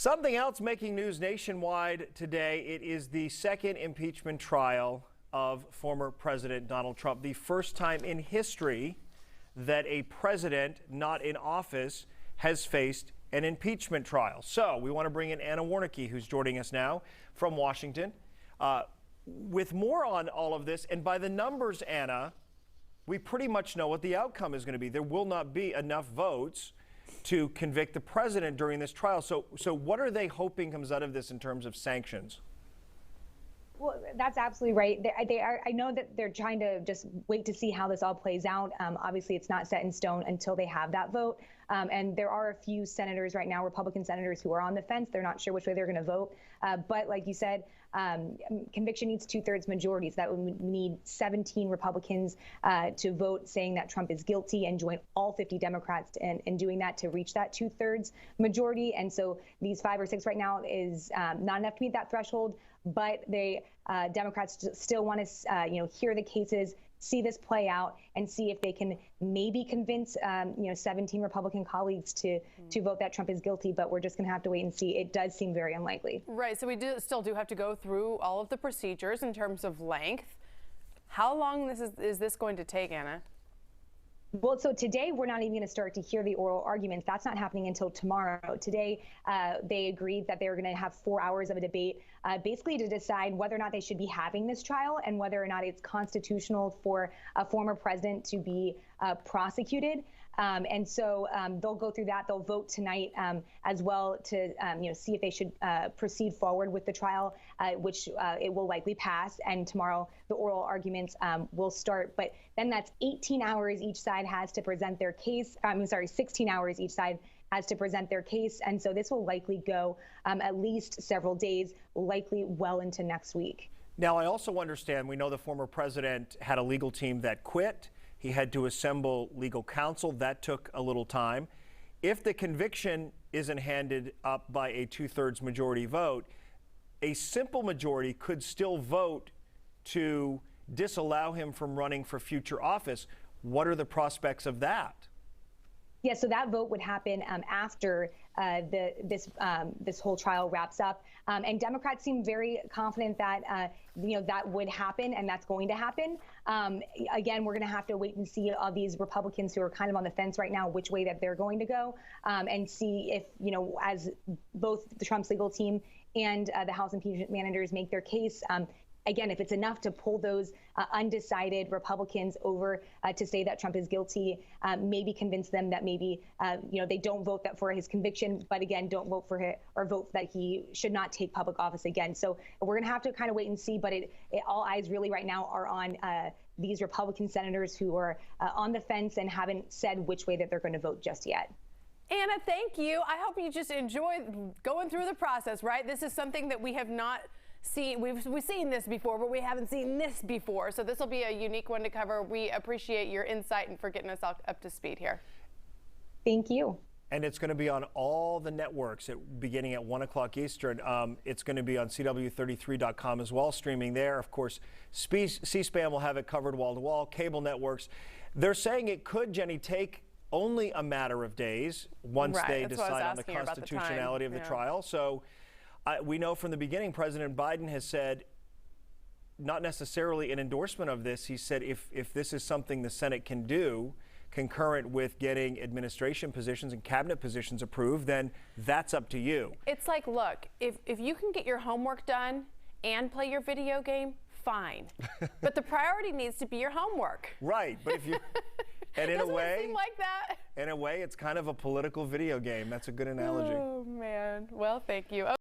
Something else making news nationwide today. It is the second impeachment trial of former President Donald Trump. The first time in history that a president not in office has faced an impeachment trial. So we want to bring in Anna Warnecke, who's joining us now from Washington, with more on all of this. And by the numbers, Anna, we pretty much know what the outcome is going to be. There will not be enough votes to convict the president during this trial. So what are they hoping comes out of this in terms of sanctions? Well, that's absolutely right. They are. I know that they're trying to just wait to see how this all plays out. Obviously, it's not set in stone until they have that vote. And there are a few senators right now, Republican senators, who are on the fence. They're not sure which way they're going to vote. But like you said, conviction needs 2/3 majority. So that would need 17 Republicans to vote saying that Trump is guilty and join all 50 Democrats in doing that to reach that 2/3 majority. And so these 5 or 6 right now is not enough to meet that threshold. But Democrats still want to, hear the cases, see this play out, and see if they can maybe convince, 17 Republican colleagues to vote that Trump is guilty. But we're just going to have to wait and see. It does seem very unlikely. Right. So we still do have to go through all of the procedures in terms of length. How long is this going to take, Anna? Well, so today we're not even going to start to hear the oral arguments. That's not happening until tomorrow. Today, they agreed that they were going to have 4 hours of a debate, basically to decide whether or not they should be having this trial and whether or not it's constitutional for a former president to be prosecuted. And so they'll go through that. They'll vote tonight as well to see if they should proceed forward with the trial, which it will likely pass. And tomorrow the oral arguments will start. But then that's 18 hours each side has to present their case. 16 hours each side has to present their case. And so this will likely go at least several days, likely well into next week. Now, I also understand, we know the former president had a legal team that quit. He had to assemble legal counsel. That took a little time. If the conviction isn't handed up by a 2/3 majority vote, a simple majority could still vote to disallow him from running for future office. What are the prospects of that? Yeah, so that vote would happen after this whole trial wraps up, and Democrats seem very confident that that would happen, and that's going to happen. Again, we're going to have to wait and see all these Republicans who are kind of on the fence right now, which way that they're going to go, and see if as both the Trump's legal team and the House impeachment managers make their case. Again, if it's enough to pull those undecided Republicans over to say that Trump is guilty, maybe convince them that maybe they don't vote for his conviction, but again, don't vote for him or vote that he should not take public office again. So we're going to have to kind of wait and see. But all eyes really right now are on these Republican senators who are on the fence and haven't said which way that they're going to vote just yet. Anna, thank you. I hope you just enjoy going through the process, right? This is something that we have not seen. We've seen this before, but we haven't seen this before. So this will be a unique one to cover. We appreciate your insight and for getting us all up to speed here. Thank you. And it's going to be on all the networks beginning at 1 o'clock Eastern. It's going to be on CW33.com as well, streaming there. Of course, C-SPAN will have it covered wall to wall, cable networks. They're saying it could, Jenny, take only a matter of days once they decide on the constitutionality of the trial. So we know from the beginning, President Biden has said, not necessarily an endorsement of this. He said if this is something the Senate can do, concurrent with getting administration positions and cabinet positions approved, then that's up to you. It's like, look, if you can get your homework done and play your video game, fine. But the priority needs to be your homework. Right, but if you... And in a way, seem like that? In a way, it's kind of a political video game. That's a good analogy. Oh, man. Well, thank you.